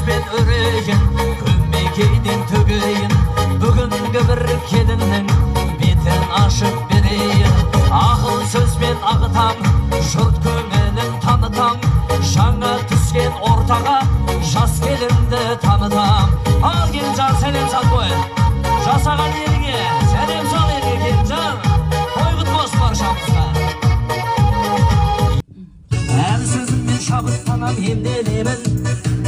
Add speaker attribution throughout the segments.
Speaker 1: ben öreyin, kömmekeyden tögeyin. Bugünkü bir kelimnin betin aşıp bereyim. Akıl söz ben ağıtam, jurt köngülün tanıtam. Şanga tüsken ortağa, jas gelimdi tanıtam. Al Gelcan, senem sal koy. Жасаған еліңе, сәлем сал елге Келінжан. Тойғыт болсын баршамызға. Әр сөзіммен шабыттанам емделемін,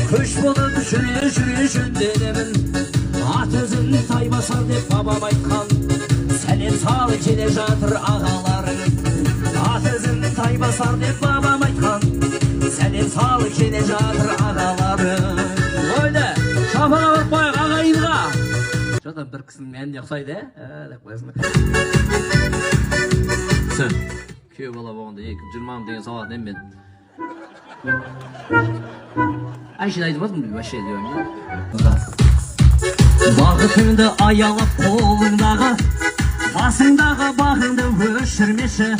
Speaker 1: көш болып жүре жөнделемін. Ат өзін тай басар деп бабам айтқан, сәлем сал келе жатыр ағаларың. Ат өзін тай басар деп бабам айтқан, сәлем сал келе жатыр ағаларың. Ойды, шапаға барып қойық ағайынға. Zaten bir kısmının en yoksaydı, dep koyasın. Sen, köy bala boğunda 20 degan saat nem ben. Ayşe aytmaz mı bir baş şey diyorum ya? Bağıtыңды ayalap қолыңдағы, басыңдағы бағыңды өшірмеші.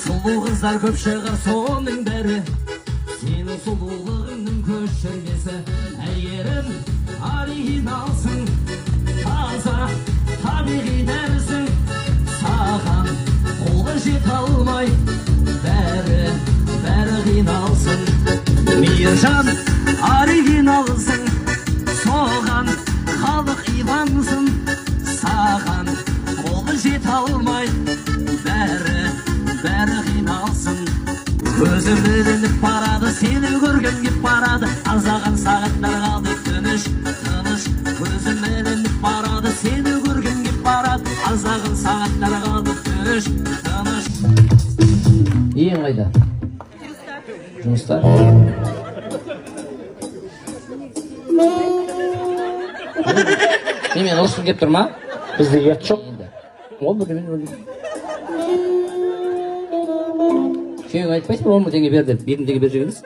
Speaker 1: Сұлу қыздар көп шығар соның бәрі, сенің сұлулығыңның көшірмесі. Әйгерім оригиналсың, таза табиғи дәрісің, саған қолы жете алмай, бәрі қиналсың. Мейіржан оригиналсың, соған халық имансың, саған қолы жете алмай, бәрі қиналсың. Көзім ілініп барады, сені көргім кеп барады, азаған сағаттар қалды тыныш. Көзім ілініп барады, сені көргім кеп барады, азаған сағаттар қалды тыныш. Ең қайда? Жұмыста? Немен ұрысым кеп тұр ма?
Speaker 2: Бізде ет жоқ.
Speaker 1: Ол бірдемен өлді. Күйеуің айтпайсың ба, 10 мың теңге бер деп, 20 теңге бер жегіңіз?